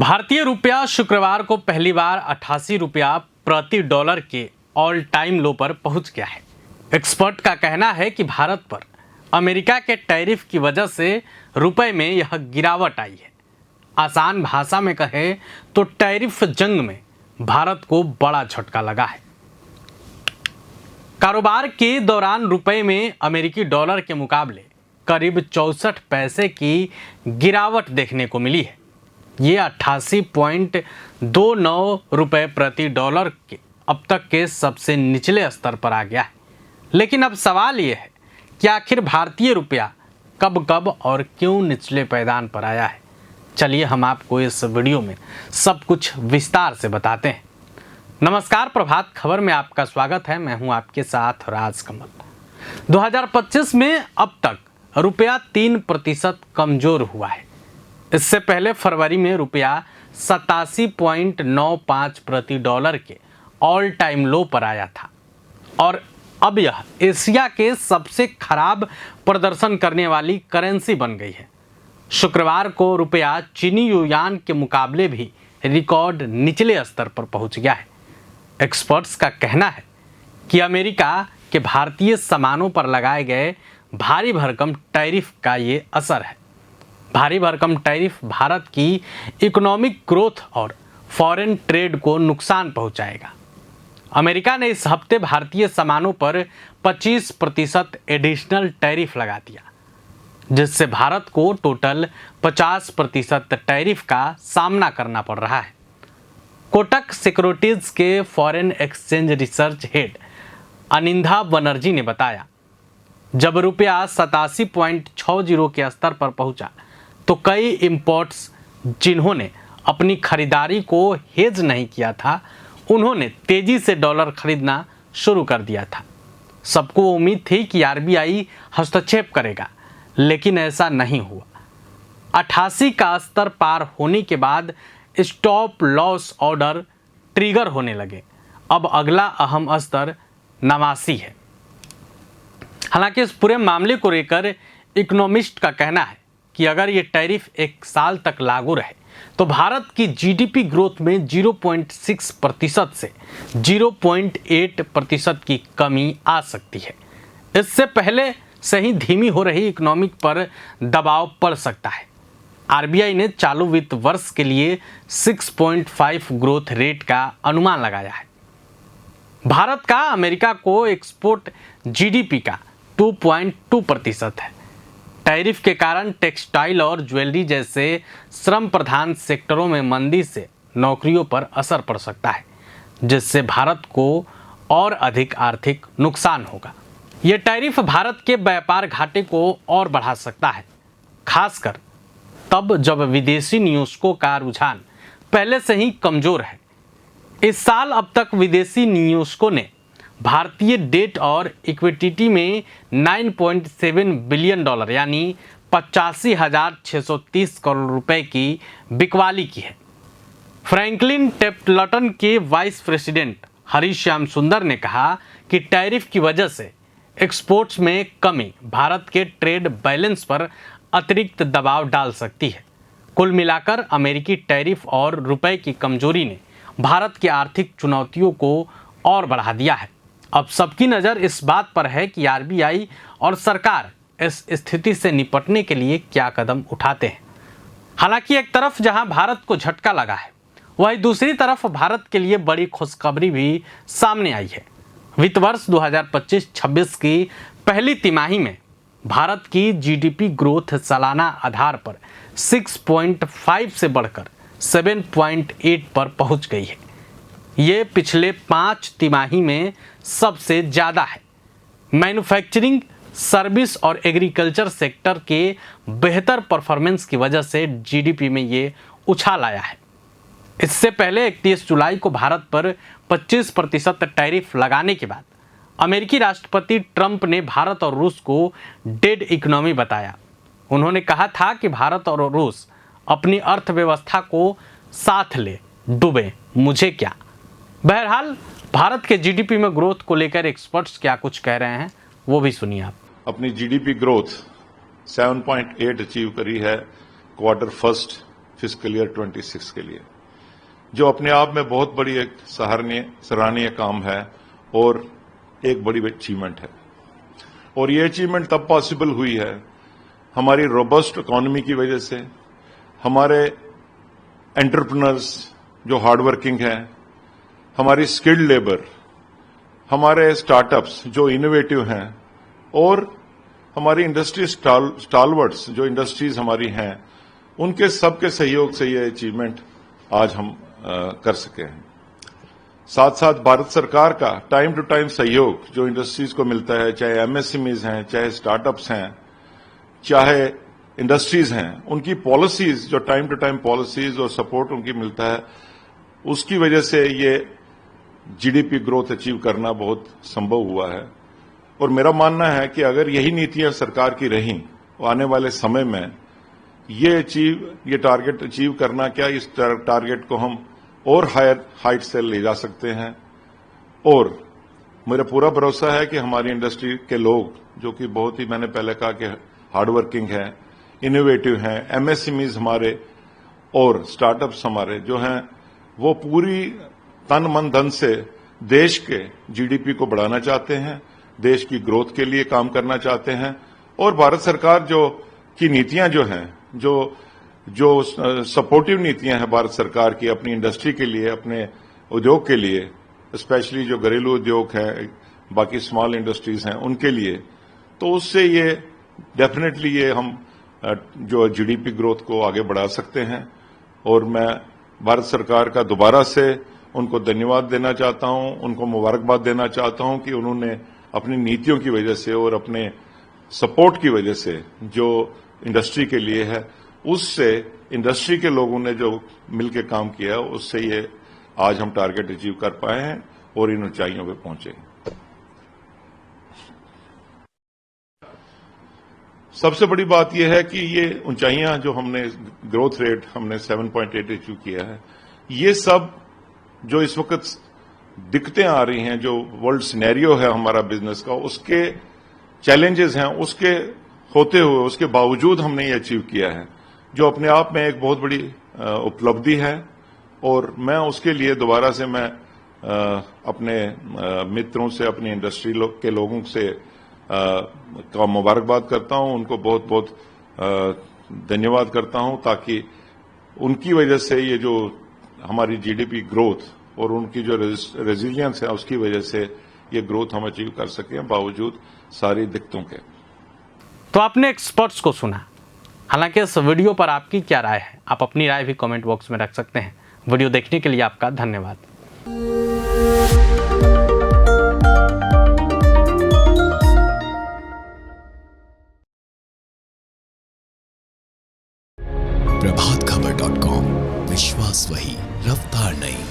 भारतीय रुपया शुक्रवार को पहली बार 88 रुपया प्रति डॉलर के ऑल टाइम लो पर पहुंच गया है। एक्सपर्ट का कहना है कि भारत पर अमेरिका के टैरिफ की वजह से रुपए में यह गिरावट आई है। आसान भाषा में कहे तो टैरिफ जंग में भारत को बड़ा झटका लगा है। कारोबार के दौरान रुपए में अमेरिकी डॉलर के मुकाबले करीब 64 पैसे की गिरावट देखने को मिली है। ये 88.29 रुपये प्रति डॉलर के अब तक के सबसे निचले स्तर पर आ गया है। लेकिन अब सवाल ये है कि आखिर भारतीय रुपया कब कब और क्यों निचले पायदान पर आया है। चलिए हम आपको इस वीडियो में सब कुछ विस्तार से बताते हैं। नमस्कार, प्रभात खबर में आपका स्वागत है। मैं हूं आपके साथ राजकमल। 2025 में अब तक रुपया 3% कमजोर हुआ है। इससे पहले फरवरी में रुपया 87.95 प्रति डॉलर के ऑल टाइम लो पर आया था और अब यह एशिया के सबसे खराब प्रदर्शन करने वाली करेंसी बन गई है। शुक्रवार को रुपया चीनी युआन के मुकाबले भी रिकॉर्ड निचले स्तर पर पहुंच गया है। एक्सपर्ट्स का कहना है कि अमेरिका के भारतीय सामानों पर लगाए गए भारी भरकम टैरिफ का ये असर है। भारी भरकम टैरिफ भारत की इकोनॉमिक ग्रोथ और फॉरेन ट्रेड को नुकसान पहुंचाएगा। अमेरिका ने इस हफ्ते भारतीय सामानों पर 25% एडिशनल टैरिफ लगा दिया, जिससे भारत को टोटल 50% टैरिफ का सामना करना पड़ रहा है। कोटक सिक्योरिटीज के foreign exchange research head Anindya Banerjee ने बताया, जब रुपया 87.60 के स्तर पर पहुंचा तो कई इंपोर्ट्स जिन्होंने अपनी खरीदारी को हेज नहीं किया था, उन्होंने तेजी से डॉलर खरीदना शुरू कर दिया था। सबको उम्मीद थी कि आरबीआई हस्तक्षेप करेगा, लेकिन ऐसा नहीं हुआ। 88 का स्तर पार होने के बाद स्टॉप लॉस ऑर्डर ट्रिगर होने लगे। अब अगला अहम स्तर 89 है। हालांकि इस पूरे मामले को लेकर इकोनॉमिस्ट का कहना है कि अगर ये टैरिफ एक साल तक लागू रहे तो भारत की जीडीपी ग्रोथ में 0.6% से 0.8% की कमी आ सकती है। इससे पहले से ही धीमी हो रही इकोनॉमिक पर दबाव पड़ सकता है। आरबीआई ने चालू वित्त वर्ष के लिए 6.5 ग्रोथ रेट का अनुमान लगाया है। भारत का अमेरिका को एक्सपोर्ट जीडीपी का 2.2% है। टैरिफ के कारण टेक्सटाइल और ज्वेलरी जैसे श्रम प्रधान सेक्टरों में मंदी से नौकरियों पर असर पड़ सकता है, जिससे भारत को और अधिक आर्थिक नुकसान होगा। ये टैरिफ भारत के व्यापार घाटे को और बढ़ा सकता है, खासकर तब जब विदेशी निवेशकों का रुझान पहले से ही कमजोर है। इस साल अब तक विदेशी निवेशकों ने भारतीय डेट और इक्विटी में 9.7 बिलियन डॉलर यानी 85,630 करोड़ रुपए की बिकवाली की है। फ्रैंकलिन टेम्पल्टन के वाइस प्रेसिडेंट हरीश श्याम सुंदर ने कहा कि टैरिफ की वजह से एक्सपोर्ट्स में कमी भारत के ट्रेड बैलेंस पर अतिरिक्त दबाव डाल सकती है। कुल मिलाकर अमेरिकी टैरिफ और रुपए की कमजोरी ने भारत की आर्थिक चुनौतियों को और बढ़ा दिया है। अब सबकी नज़र इस बात पर है कि आरबीआई और सरकार इस स्थिति से निपटने के लिए क्या कदम उठाते हैं। हालांकि एक तरफ जहां भारत को झटका लगा है, वहीं दूसरी तरफ भारत के लिए बड़ी खुशखबरी भी सामने आई है। वित्त वर्ष 2025-26 की पहली तिमाही में भारत की जीडीपी ग्रोथ सालाना आधार पर 6.5 से बढ़कर 7.8 पर पहुंच गई है। ये पिछले 5 तिमाही में सबसे ज़्यादा है। मैन्युफैक्चरिंग, सर्विस और एग्रीकल्चर सेक्टर के बेहतर परफॉर्मेंस की वजह से जीडीपी में ये उछाल आया है। इससे पहले 31 जुलाई को भारत पर 25% टैरिफ लगाने के बाद अमेरिकी राष्ट्रपति ट्रंप ने भारत और रूस को डेड इकोनॉमी बताया। उन्होंने कहा था कि भारत और रूस अपनी अर्थव्यवस्था को साथ ले डूबे, मुझे क्या। बहरहाल भारत के जीडीपी में ग्रोथ को लेकर एक्सपर्ट्स क्या कुछ कह रहे हैं, वो भी सुनिए आप। अपनी जीडीपी ग्रोथ 7.8 अचीव करी है क्वार्टर फर्स्ट फिस्कल ईयर 26 के लिए, जो अपने आप में बहुत बड़ी एक सराहनीय काम है और एक बड़ी अचीवमेंट है। और ये अचीवमेंट तब पॉसिबल हुई है हमारी रोबस्ट इकोनॉमी की वजह से, हमारे एंटरप्रेन्योर्स जो हार्डवर्किंग हैं, हमारी स्किल्ड लेबर, हमारे स्टार्टअप्स जो इनोवेटिव हैं और हमारी इंडस्ट्री स्टालवर्ड्स जो इंडस्ट्रीज हमारी हैं, उनके सबके सहयोग से ये अचीवमेंट आज हम कर सके हैं। साथ साथ भारत सरकार का टाइम टू टाइम सहयोग जो इंडस्ट्रीज को मिलता है, चाहे एमएसएमईज हैं, चाहे स्टार्टअप्स हैं, चाहे इंडस्ट्रीज हैं, उनकी पॉलिसीज जो टाइम टू टाइम पॉलिसीज और सपोर्ट उनकी मिलता है, उसकी वजह से ये जीडीपी ग्रोथ अचीव करना बहुत संभव हुआ है। और मेरा मानना है कि अगर यही नीतियां सरकार की रहीं तो आने वाले समय में ये टारगेट अचीव करना क्या, इस टारगेट को हम और हायर हाइट से ले जा सकते हैं। और मेरा पूरा भरोसा है कि हमारी इंडस्ट्री के लोग जो कि बहुत ही, मैंने पहले कहा कि हार्डवर्किंग हैं, इनोवेटिव हैं, एमएसएमईज हमारे और स्टार्टअप्स हमारे जो हैं, वो पूरी तन मन धन से देश के जीडीपी को बढ़ाना चाहते हैं, देश की ग्रोथ के लिए काम करना चाहते हैं। और भारत सरकार की नीतियां जो हैं, जो सपोर्टिव नीतियां हैं भारत सरकार की अपनी इंडस्ट्री के लिए, अपने उद्योग के लिए, स्पेशली जो घरेलू उद्योग है, बाकी स्मॉल इंडस्ट्रीज हैं, उनके लिए, तो उससे ये डेफिनेटली ये हम जो जीडीपी ग्रोथ को आगे बढ़ा सकते हैं। और मैं भारत सरकार का दोबारा से उनको धन्यवाद देना चाहता हूं, उनको मुबारकबाद देना चाहता हूं कि उन्होंने अपनी नीतियों की वजह से और अपने सपोर्ट की वजह से जो इंडस्ट्री के लिए है, उससे इंडस्ट्री के लोगों ने जो मिलकर काम किया, उससे ये आज हम टारगेट अचीव कर पाए हैं और इन ऊंचाइयों पे पहुंचे। सबसे बड़ी बात यह है कि ये ऊंचाइयां जो हमने ग्रोथ रेट हमने 7.8 अचीव किया है, ये सब जो इस वक्त दिक्कतें आ रही हैं, जो वर्ल्ड सिनेरियो है हमारा बिजनेस का, उसके चैलेंजेस हैं, उसके होते हुए, उसके बावजूद हमने ये अचीव किया है, जो अपने आप में एक बहुत बड़ी उपलब्धि है। और मैं उसके लिए दोबारा से मैं अपने मित्रों से, अपनी इंडस्ट्री के लोगों से का मुबारकबाद करता हूं, उनको बहुत बहुत धन्यवाद करता हूं, ताकि उनकी वजह से ये जो हमारी जीडीपी ग्रोथ और उनकी जो रेजिलियंस है, उसकी वजह से ये ग्रोथ हम अचीव कर सके बावजूद सारी दिक्कतों के। तो आपने एक्सपर्ट्स को सुना। हालांकि इस वीडियो पर आपकी क्या राय है, आप अपनी राय भी कमेंट बॉक्स में रख सकते हैं। वीडियो देखने के लिए आपका धन्यवाद। प्रभातखबर.com, विश्वास वही, रफ्तार नहीं।